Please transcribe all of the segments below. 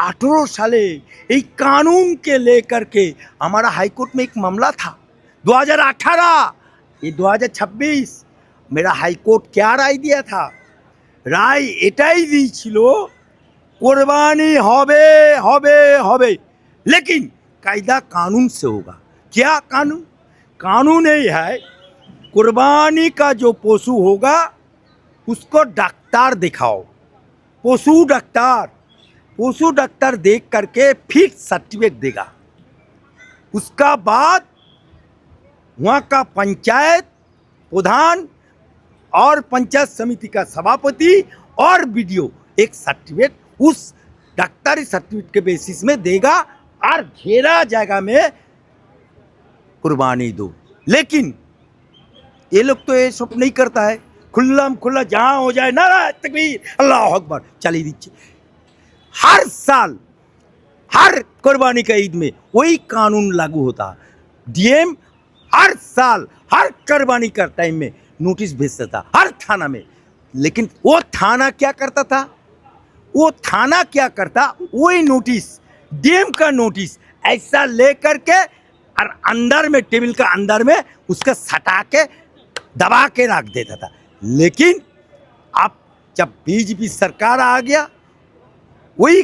2018 साले एक कानून के लेकर के हमारा हाईकोर्ट में एक मामला था। 2018, ये 2026, मेरा हाईकोर्ट क्या राय दिया था? राय एटाई दिएছিল कुर्बानी होबे होबे होबे, लेकिन कायदा कानून से होगा। क्या कानून? कानून यही है, कुर्बानी का जो पशु होगा उसको डॉक्टर दिखाओ। पशु डॉक्टर देख करके फिर सर्टिफिकेट देगा। उसका बाद वहाँ का पंचायत प्रधान और पंचायत समिति का सभापति और बीडीओ एक सर्टिफिकेट उस डॉक्टरी सर्टिफिकेट के बेसिस में देगा और घेरा जगह में कुर्बानी दो। लेकिन ये लोग तो ये सब नहीं करता है, खुल्ला जहाँ हो जाए नारा तकबीर अल्लाह अकबर चली दीजिए। हर साल हर कुर्बानी का ईद में वही कानून लागू होता। डीएम हर साल हर कुर्बानी का टाइम में नोटिस भेजता था हर थाना में। लेकिन वो थाना क्या करता था? वही नोटिस, डीएम का नोटिस ऐसा लेकर के और अंदर में टेबल का अंदर में उसका सटा के दबा के रख देता था। लेकिन अब जब बीजेपी सरकार आ गया, वही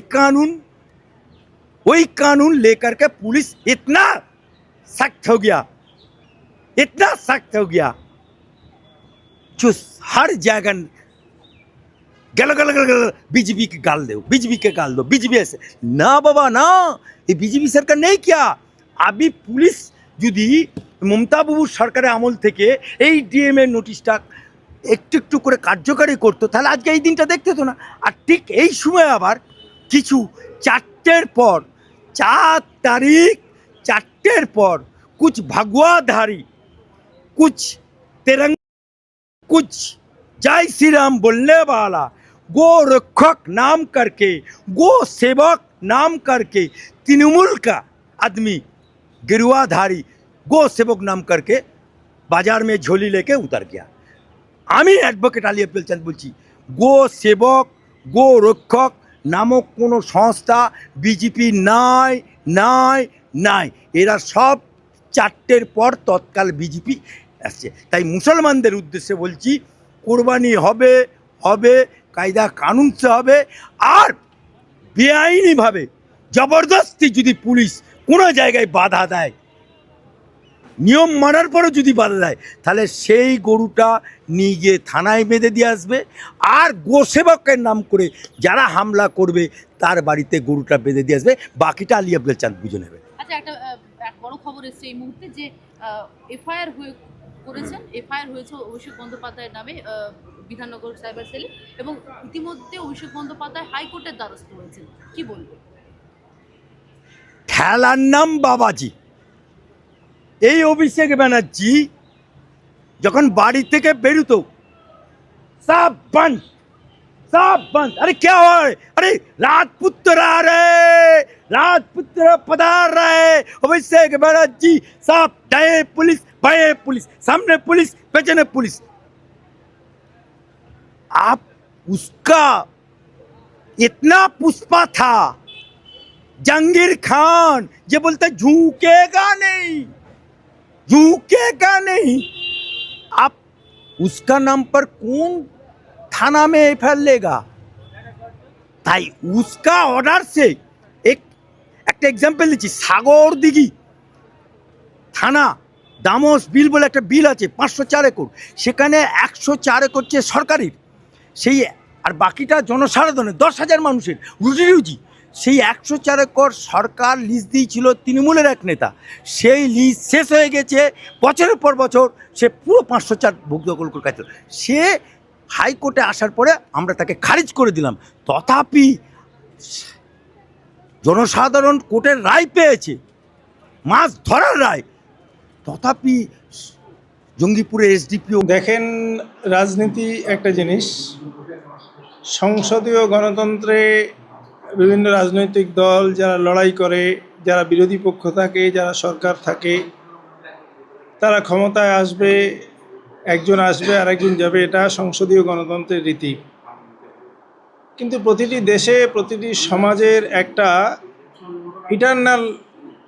कानून लेकर के पुलिस इतना सख्त हो गया जो हर जगह गल बीजेपी के गाल दो, बीजेपी ऐसे ना बाबा ना, ये बीजेपी सरकार नहीं किया। अभी पुलिस যদি মমতা বাবুর সরকারের আমল থেকে এই ডিএম এর নোটিশটা একটু করে কার্যকারী করতো, তাহলে আজকে এই দিনটা দেখতে হতো না। আর ঠিক এই সময় আবার কিছু 4টের পর 4 तारीख 4টের পর कुछ भगवाधारी, कुछ तिरंगा, कुछ जय श्री राम बोलने वाला गो रक्षक नाम करके, गो सेवक नाम करके तृणमूल का आदमी गिरुआधारी गो सेवक नाम करके बाजार में झोली लेके उतर गया। আমি অ্যাডভোকেট আলী আব্দুল চাঁদ বলছি, গো সেবক গো রক্ষক নামক কোনো সংস্থা বিজেপি নাই। এরা সব 4টের পর তৎকাল বিজেপি আসছে। তাই মুসলমানদের উদ্দেশ্যে বলছি, কোরবানি হবে, কায়দা কানুন সে হবে। আর বেআইনিভাবে জবরদস্তি যদি পুলিশ কোনো জায়গায় বাধা দেয়, নিয়ম মানার পরও যদি বাধা দেয়, তাহলে সেই গরুটা নিয়ে গিয়ে থানায় বেঁধে দিয়ে আসবে। আর গোসেবকের নাম করে যারা হামলা করবে তার বাড়িতে গরুটা বেঁধে দিয়ে আসবে। বাকিটা আলী আব্দুল চাঁদ বুঝে নেবে। আচ্ছা, একটা বড় খবর এসছে এই মুহূর্তে যে এফআইআর হয়েছে অভিষেক বন্দ্যোপাধ্যায়ের নামে বিধাননগর সাইবার সেলে, এবং ইতিমধ্যে অভিষেক বন্দ্যোপাধ্যায় হাইকোর্টের দ্বারস্থ হয়েছেন। কি বলবো? খেলার নাম বাবাজি। এই অভিষেক ব্যানার্জি যখন বাড়ি থেকে বেরোতো সব বন্ধ। अरे क्या हो रहा है? अरे राजपुत्र आ रहे, राजपुत्र पधार रहे। अभिषेक बनर्जी साहब डे पुलिस, सामने पुलिस, पेछने पुलिस। आप उसका इतना पुष्पा था जहांगीर खान, ये बोलते झुकेगा नहीं। आप उसका नाम पर कौन थाना में एफआईआर लेगा? তাই उसका ऑर्डर से একটা এক্সাম্পল দিচ্ছি। সাগরদিঘি থানা দামোস বিল বলে একটা বিল আছে 504 একর, সেখানে 104 একর হচ্ছে সরকারির, সেই আর বাকিটা জনসাধারণের 10,000 মানুষের রুজি। সেই 104 একর সরকার লিজ দিয়েছিল তৃণমূলের এক নেতা। সেই লিজ শেষ হয়ে গেছে, বছরের পর বছর সে পুরো 504 ভোগ দখল করে কাজ। সে হাইকোর্টে আসার পরে আমরা তাকে খারিজ করে দিলাম। তথাপি জনসাধারণ কোর্টের রায় পেয়েছে, মাছ ধরার রায়, তথাপি জঙ্গিপুরের এসডিপিও। দেখেন, রাজনীতি একটা জিনিস, সংসদীয় গণতন্ত্রে বিভিন্ন রাজনৈতিক দল যারা লড়াই করে, যারা বিরোধী পক্ষ থাকে, যারা সরকার থাকে, তারা ক্ষমতায় আসবে, একজন আসবে আর একজন যাবে, এটা সংসদীয় গণতন্ত্রের রীতি। কিন্তু প্রতিটি দেশে প্রতিটি সমাজের একটা ইটারনাল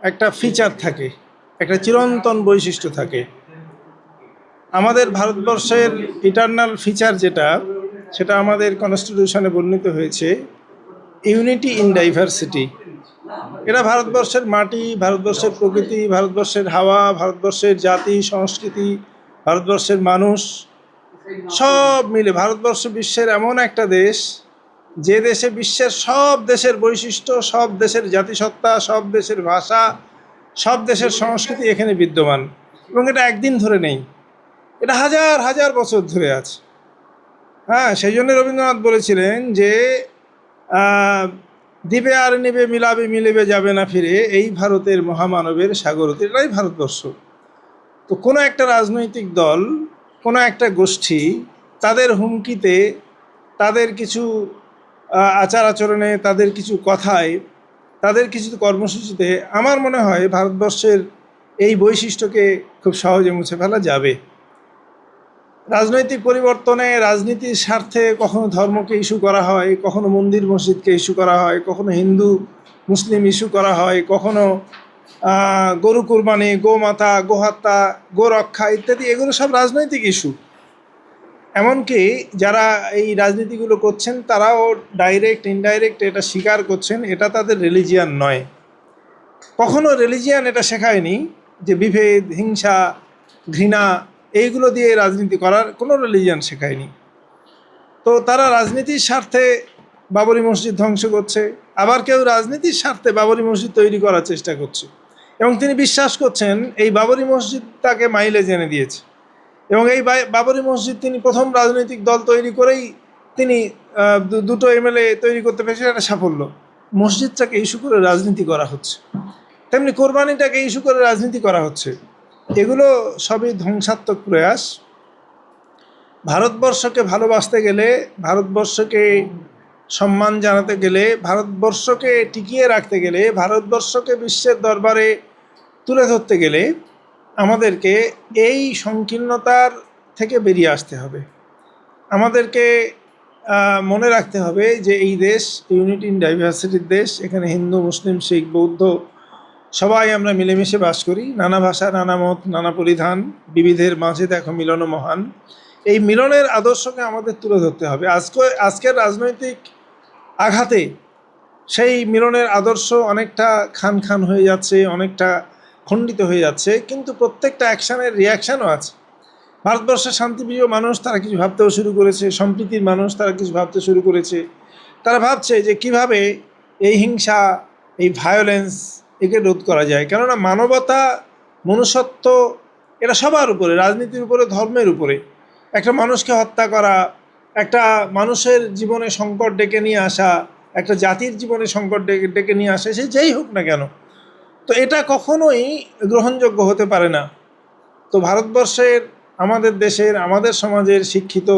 একটা ফিচার থাকে, একটা চিরন্তন বৈশিষ্ট্য থাকে। আমাদের ভারতবর্ষের ইটারনাল ফিচার যেটা, সেটা আমাদের কনস্টিটিউশনে বর্ণিত হয়েছে, ইউনিটি ইন ডাইভার্সিটি। এটা ভারতবর্ষের মাটি, ভারতবর্ষের প্রকৃতি, ভারতবর্ষের হাওয়া, ভারতবর্ষের জাতি সংস্কৃতি, ভারতবর্ষের মানুষ সব মিলে ভারতবর্ষ বিশ্বের এমন একটা দেশ, যে দেশে বিশ্বের সব দেশের বৈশিষ্ট্য, সব দেশের জাতিসত্তা, সব দেশের ভাষা, সব দেশের সংস্কৃতি এখানে বিদ্যমান। এবং এটা একদিন ধরে নেই, এটা হাজার হাজার বছর ধরে আছে। হ্যাঁ, সেই জন্য রবীন্দ্রনাথ বলেছিলেন যে দিবে আর নিবে মিলাবে মিলিবে যাবে না ফিরে, এই ভারতের মহামানবের সাগরতে। এটাই ভারতবর্ষ। তো কোনো একটা রাজনৈতিক দল, কোনো একটা গোষ্ঠী তাদের হুমকিতে, তাদের কিছু আচার আচরণে, তাদের কিছু কথায়, তাদের কিছু কর্মসূচিতে আমার মনে হয় ভারতবর্ষের এই বৈশিষ্ট্যকে খুব সহজে মুছে ফেলা যাবে। রাজনৈতিক পরিবর্তনে, রাজনীতির স্বার্থে কখনো ধর্মকে ইস্যু করা হয়, কখনো মন্দির মসজিদকে ইস্যু করা হয়, কখনো হিন্দু মুসলিম ইস্যু করা হয়, কখনো গরু কুরবানি, গোমাতা, গোহত্যা, গোরক্ষা ইত্যাদি, এগুলো সব রাজনৈতিক ইস্যু। এমনকি যারা এই রাজনীতিগুলো করছেন তারাও ডাইরেক্ট ইনডাইরেক্ট এটা স্বীকার করছেন, এটা তাদের রিলিজিয়ান নয়। কখনো রিলিজিয়ান এটা শেখায়নি যে বিভেদ, হিংসা, ঘৃণা এইগুলো দিয়ে রাজনীতি করার কোনো রিলিজিয়ান শেখায়নি। তো তারা রাজনীতির স্বার্থে বাবরি মসজিদ ধ্বংস করছে, আবার কেউ রাজনীতির স্বার্থে বাবরি মসজিদ তৈরি করার চেষ্টা করছে, এবং তিনি বিশ্বাস করছেন এই বাবরি মসজিদ তাকে মাইলেজ এনে দিয়েছে। এবং এই বাবরি মসজিদ তিনি প্রথম রাজনৈতিক দল তৈরি করেই তিনি দুটো এমএলএ তৈরি করতে পেরেছেন, একটা সাফল্য। মসজিদটাকে ইস্যু করে রাজনীতি করা হচ্ছে, তেমনি কোরবানিটাকে ইস্যু করে রাজনীতি করা হচ্ছে। এগুলো সবই ধ্বংসাত্মক প্রয়াস। ভারতবর্ষকে ভালোবাসতে গেলে, ভারতবর্ষকে সম্মান জানাতে গেলে, ভারতবর্ষকে টিকিয়ে রাখতে গেলে, ভারতবর্ষকে বিশ্বের দরবারে তুলে ধরতে গেলে আমাদেরকে এই সংকীর্ণতার থেকে বেরিয়ে আসতে হবে। আমাদেরকে মনে রাখতে হবে যে এই দেশ ইউনিটি ইন ডাইভার্সিটির দেশ। এখানে হিন্দু, মুসলিম, শিখ, বৌদ্ধ সবাই আমরা মিলেমিশে বাস করি। নানা ভাষা, নানা মত, নানা পরিধান, বিবিধের মাঝে দেখো মিলন মহান। এই মিলনের আদর্শকে আমাদের তুলে ধরতে হবে। আজকের রাজনৈতিক আঘাতে সেই মিলনের আদর্শ অনেকটা খান খান হয়ে যাচ্ছে, অনেকটা খণ্ডিত হয়ে যাচ্ছে, কিন্তু প্রত্যেকটা অ্যাকশানের রিয়াকশানও আছে। ভারতবর্ষের শান্তিপ্রিয় মানুষ তারা কিছু ভাবতেও শুরু করেছে, সম্প্রীতির মানুষ তারা কিছু ভাবতে শুরু করেছে। তারা ভাবছে যে কিভাবে এই হিংসা, এই ভায়োলেন্স একে রোধ করা যায়। কেননা মানবতা, মনুষ্যত্ব এটা সবার উপরে, রাজনীতির উপরে, ধর্মের উপরে। একটা মানুষকে হত্যা করা, একটা মানুষের জীবনে সংকট ডেকে নিয়ে আসা, একটা জাতির জীবনে সংকট ডেকে নিয়ে আসা, সে যেই হোক না কেন, তো এটা কখনোই গ্রহণযোগ্য হতে পারে না। তো ভারতবর্ষের, আমাদের দেশের, আমাদের সমাজের শিক্ষিত